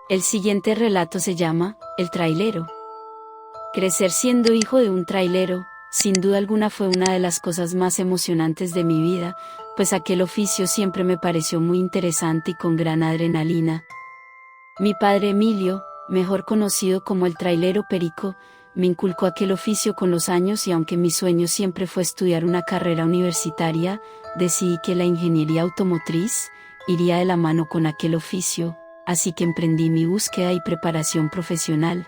El siguiente relato se llama El trailero. Crecer siendo hijo de un trailero, sin duda alguna fue una de las cosas más emocionantes de mi vida, pues aquel oficio siempre me pareció muy interesante y con gran adrenalina. Mi padre Emilio, mejor conocido como el trailero Perico, me inculcó aquel oficio con los años y aunque mi sueño siempre fue estudiar una carrera universitaria, decidí que la ingeniería automotriz iría de la mano con aquel oficio, así que emprendí mi búsqueda y preparación profesional.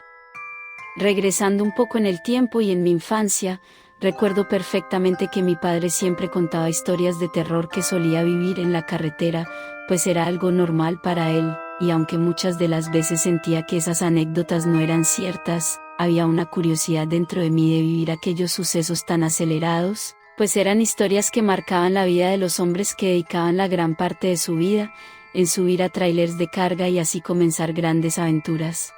Regresando un poco en el tiempo y en mi infancia, recuerdo perfectamente que mi padre siempre contaba historias de terror que solía vivir en la carretera, pues era algo normal para él, y aunque muchas de las veces sentía que esas anécdotas no eran ciertas, había una curiosidad dentro de mí de vivir aquellos sucesos tan acelerados, pues eran historias que marcaban la vida de los hombres que dedicaban la gran parte de su vida en subir a trailers de carga y así comenzar grandes aventuras.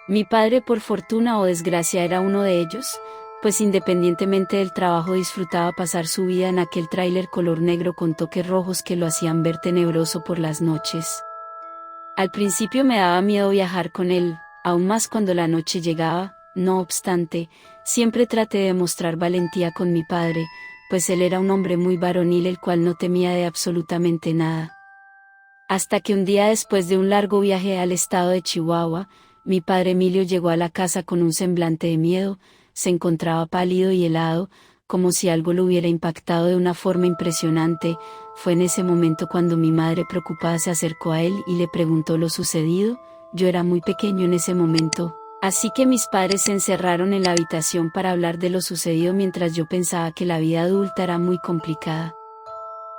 Mi padre por fortuna o desgracia era uno de ellos, pues independientemente del trabajo disfrutaba pasar su vida en aquel tráiler color negro con toques rojos que lo hacían ver tenebroso por las noches. Al principio me daba miedo viajar con él, aún más cuando la noche llegaba, no obstante, siempre traté de mostrar valentía con mi padre, pues él era un hombre muy varonil el cual no temía de absolutamente nada. Hasta que un día después de un largo viaje al estado de Chihuahua, mi padre Emilio llegó a la casa con un semblante de miedo, se encontraba pálido y helado, como si algo lo hubiera impactado de una forma impresionante. Fue en ese momento cuando mi madre preocupada se acercó a él y le preguntó lo sucedido. Yo era muy pequeño en ese momento, así que mis padres se encerraron en la habitación para hablar de lo sucedido mientras yo pensaba que la vida adulta era muy complicada.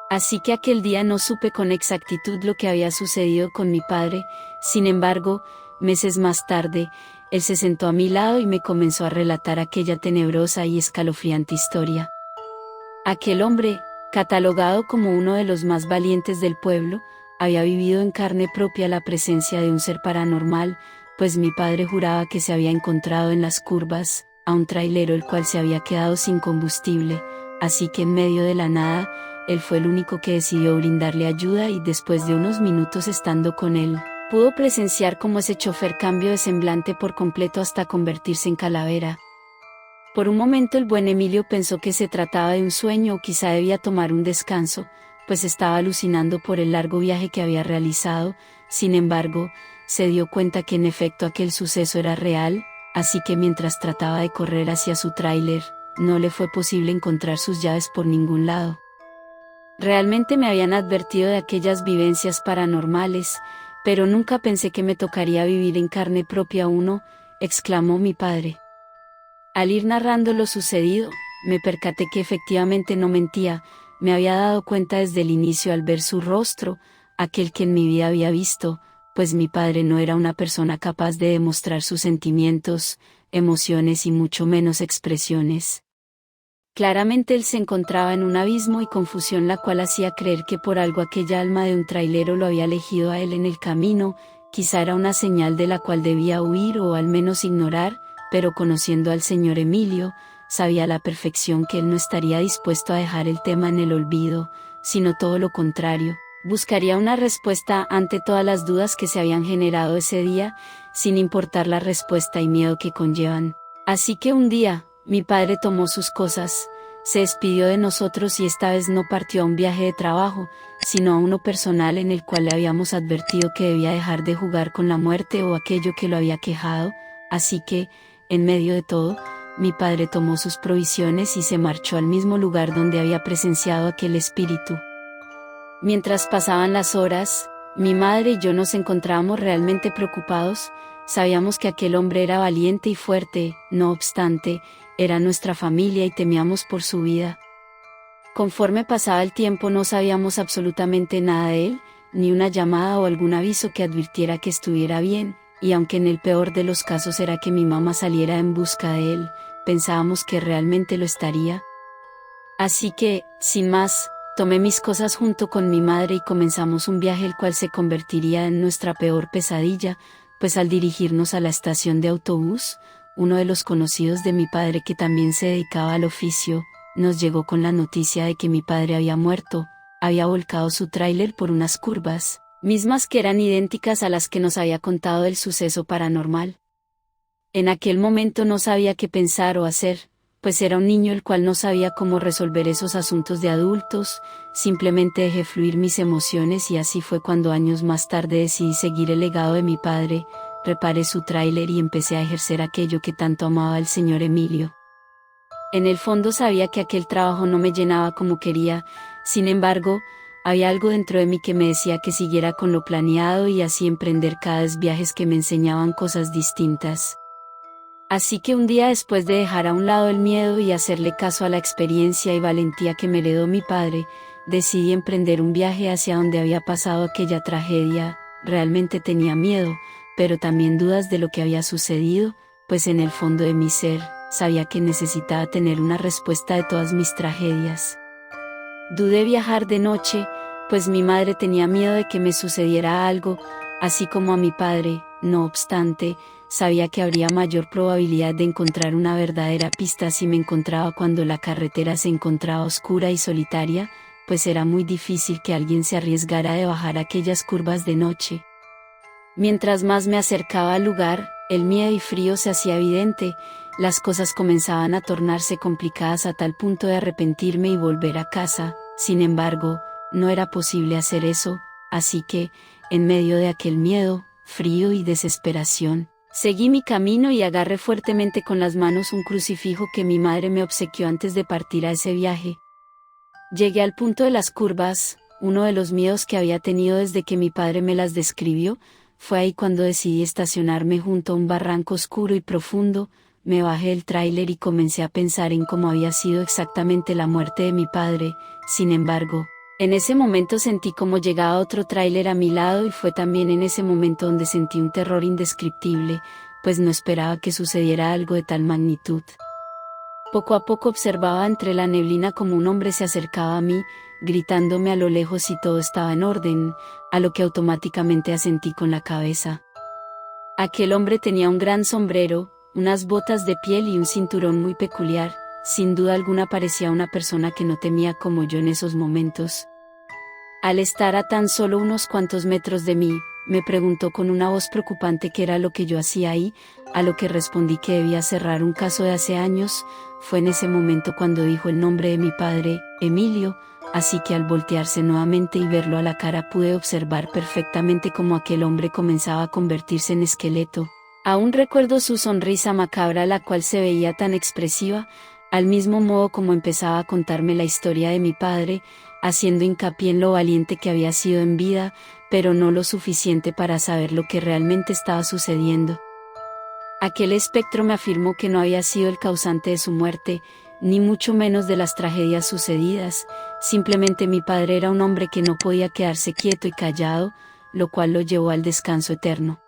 Así que aquel día no supe con exactitud lo que había sucedido con mi padre. Sin embargo, meses más tarde, él se sentó a mi lado y me comenzó a relatar aquella tenebrosa y escalofriante historia. Aquel hombre, catalogado como uno de los más valientes del pueblo, había vivido en carne propia la presencia de un ser paranormal, pues mi padre juraba que se había encontrado en las curvas a un trailero el cual se había quedado sin combustible, así que en medio de la nada, él fue el único que decidió brindarle ayuda y después de unos minutos estando con él, pudo presenciar cómo ese chofer cambió de semblante por completo hasta convertirse en calavera. Por un momento el buen Emilio pensó que se trataba de un sueño o quizá debía tomar un descanso, pues estaba alucinando por el largo viaje que había realizado. Sin embargo, se dio cuenta que en efecto aquel suceso era real, así que mientras trataba de correr hacia su tráiler, no le fue posible encontrar sus llaves por ningún lado. Realmente me habían advertido de aquellas vivencias paranormales, pero nunca pensé que me tocaría vivir en carne propia uno, exclamó mi padre. Al ir narrando lo sucedido, me percaté que efectivamente no mentía, me había dado cuenta desde el inicio al ver su rostro, aquel que en mi vida había visto, pues mi padre no era una persona capaz de demostrar sus sentimientos, emociones y mucho menos expresiones. Claramente él se encontraba en un abismo y confusión la cual hacía creer que por algo aquella alma de un trailero lo había elegido a él en el camino, quizá era una señal de la cual debía huir o al menos ignorar, pero conociendo al señor Emilio, sabía a la perfección que él no estaría dispuesto a dejar el tema en el olvido, sino todo lo contrario, buscaría una respuesta ante todas las dudas que se habían generado ese día, sin importar la respuesta y miedo que conllevan. Así que un día, mi padre tomó sus cosas, se despidió de nosotros y esta vez no partió a un viaje de trabajo, sino a uno personal en el cual le habíamos advertido que debía dejar de jugar con la muerte o aquello que lo había quejado, así que, en medio de todo, mi padre tomó sus provisiones y se marchó al mismo lugar donde había presenciado aquel espíritu. Mientras pasaban las horas, mi madre y yo nos encontrábamos realmente preocupados, sabíamos que aquel hombre era valiente y fuerte, no obstante, era nuestra familia y temíamos por su vida. Conforme pasaba el tiempo no sabíamos absolutamente nada de él, ni una llamada o algún aviso que advirtiera que estuviera bien, y aunque en el peor de los casos era que mi mamá saliera en busca de él, pensábamos que realmente lo estaría. Así que, sin más, tomé mis cosas junto con mi madre y comenzamos un viaje el cual se convertiría en nuestra peor pesadilla, pues al dirigirnos a la estación de autobús, uno de los conocidos de mi padre que también se dedicaba al oficio, nos llegó con la noticia de que mi padre había muerto, había volcado su tráiler por unas curvas, mismas que eran idénticas a las que nos había contado el suceso paranormal. En aquel momento no sabía qué pensar o hacer, pues era un niño el cual no sabía cómo resolver esos asuntos de adultos, simplemente dejé fluir mis emociones y así fue cuando años más tarde decidí seguir el legado de mi padre, reparé su tráiler y empecé a ejercer aquello que tanto amaba el señor Emilio. En el fondo sabía que aquel trabajo no me llenaba como quería, sin embargo, había algo dentro de mí que me decía que siguiera con lo planeado y así emprender cada vez viajes que me enseñaban cosas distintas. Así que un día después de dejar a un lado el miedo y hacerle caso a la experiencia y valentía que me heredó mi padre, decidí emprender un viaje hacia donde había pasado aquella tragedia. Realmente tenía miedo, pero también dudas de lo que había sucedido, pues en el fondo de mi ser, sabía que necesitaba tener una respuesta de todas mis tragedias. Dudé viajar de noche, pues mi madre tenía miedo de que me sucediera algo, así como a mi padre. No obstante, sabía que habría mayor probabilidad de encontrar una verdadera pista si me encontraba cuando la carretera se encontraba oscura y solitaria, pues era muy difícil que alguien se arriesgara de bajar aquellas curvas de noche. Mientras más me acercaba al lugar, el miedo y frío se hacía evidente, las cosas comenzaban a tornarse complicadas a tal punto de arrepentirme y volver a casa. Sin embargo, no era posible hacer eso, así que, en medio de aquel miedo, frío y desesperación, seguí mi camino y agarré fuertemente con las manos un crucifijo que mi madre me obsequió antes de partir a ese viaje. Llegué al punto de las curvas, uno de los miedos que había tenido desde que mi padre me las describió. Fue ahí cuando decidí estacionarme junto a un barranco oscuro y profundo. Me bajé del tráiler y comencé a pensar en cómo había sido exactamente la muerte de mi padre. Sin embargo, en ese momento sentí como llegaba otro tráiler a mi lado y fue también en ese momento donde sentí un terror indescriptible, pues no esperaba que sucediera algo de tal magnitud. Poco a poco observaba entre la neblina como un hombre se acercaba a mí, gritándome a lo lejos si todo estaba en orden, a lo que automáticamente asentí con la cabeza. Aquel hombre tenía un gran sombrero, unas botas de piel y un cinturón muy peculiar. Sin duda alguna parecía una persona que no temía como yo en esos momentos. Al estar a tan solo unos cuantos metros de mí, me preguntó con una voz preocupante qué era lo que yo hacía ahí, a lo que respondí que debía cerrar un caso de hace años. Fue en ese momento cuando dijo el nombre de mi padre, Emilio, así que al voltearse nuevamente y verlo a la cara pude observar perfectamente cómo aquel hombre comenzaba a convertirse en esqueleto. Aún recuerdo su sonrisa macabra, la cual se veía tan expresiva, al mismo modo como empezaba a contarme la historia de mi padre, haciendo hincapié en lo valiente que había sido en vida, pero no lo suficiente para saber lo que realmente estaba sucediendo. Aquel espectro me afirmó que no había sido el causante de su muerte, ni mucho menos de las tragedias sucedidas. Simplemente mi padre era un hombre que no podía quedarse quieto y callado, lo cual lo llevó al descanso eterno.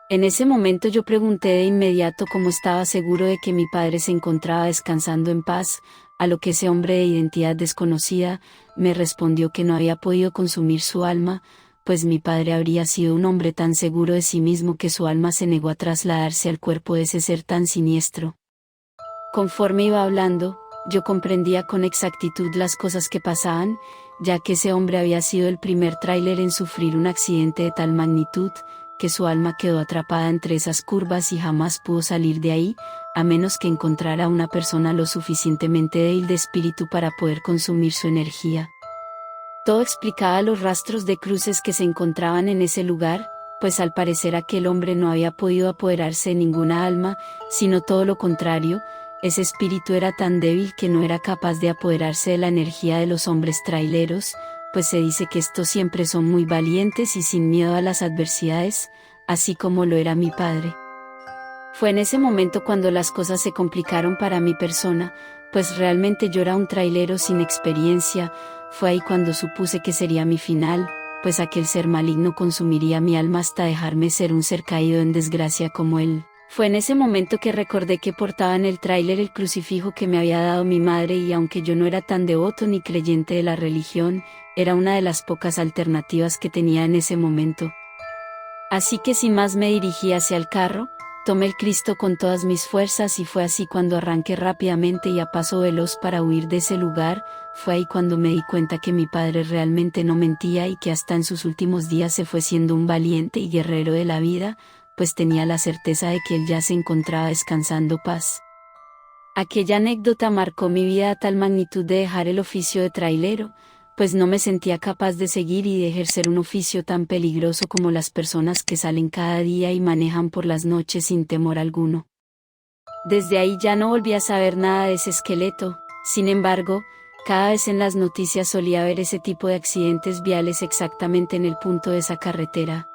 En ese momento yo pregunté de inmediato cómo estaba seguro de que mi padre se encontraba descansando en paz, a lo que ese hombre de identidad desconocida me respondió que no había podido consumir su alma, pues mi padre habría sido un hombre tan seguro de sí mismo que su alma se negó a trasladarse al cuerpo de ese ser tan siniestro. Conforme iba hablando, yo comprendía con exactitud las cosas que pasaban, ya que ese hombre había sido el primer tráiler en sufrir un accidente de tal magnitud, que su alma quedó atrapada entre esas curvas y jamás pudo salir de ahí, a menos que encontrara a una persona lo suficientemente débil de espíritu para poder consumir su energía. Todo explicaba los rastros de cruces que se encontraban en ese lugar, pues al parecer aquel hombre no había podido apoderarse de ninguna alma, sino todo lo contrario. Ese espíritu era tan débil que no era capaz de apoderarse de la energía de los hombres traileros, pues se dice que estos siempre son muy valientes y sin miedo a las adversidades, así como lo era mi padre. Fue en ese momento cuando las cosas se complicaron para mi persona, pues realmente yo era un trailero sin experiencia. Fue ahí cuando supuse que sería mi final, pues aquel ser maligno consumiría mi alma hasta dejarme ser un ser caído en desgracia como él. Fue en ese momento que recordé que portaba en el tráiler el crucifijo que me había dado mi madre y aunque yo no era tan devoto ni creyente de la religión, era una de las pocas alternativas que tenía en ese momento. Así que sin más me dirigí hacia el carro, Tomé el Cristo con todas mis fuerzas y fue así cuando arranqué rápidamente y a paso veloz para huir de ese lugar. Fue ahí cuando me di cuenta que mi padre realmente no mentía y que hasta en sus últimos días se fue siendo un valiente y guerrero de la vida, pues tenía la certeza de que él ya se encontraba descansando paz. Aquella anécdota marcó mi vida a tal magnitud de dejar el oficio de trailero, pues no me sentía capaz de seguir y de ejercer un oficio tan peligroso como las personas que salen cada día y manejan por las noches sin temor alguno. Desde ahí ya no volví a saber nada de ese esqueleto. Sin embargo, cada vez en las noticias solía ver ese tipo de accidentes viales exactamente en el punto de esa carretera.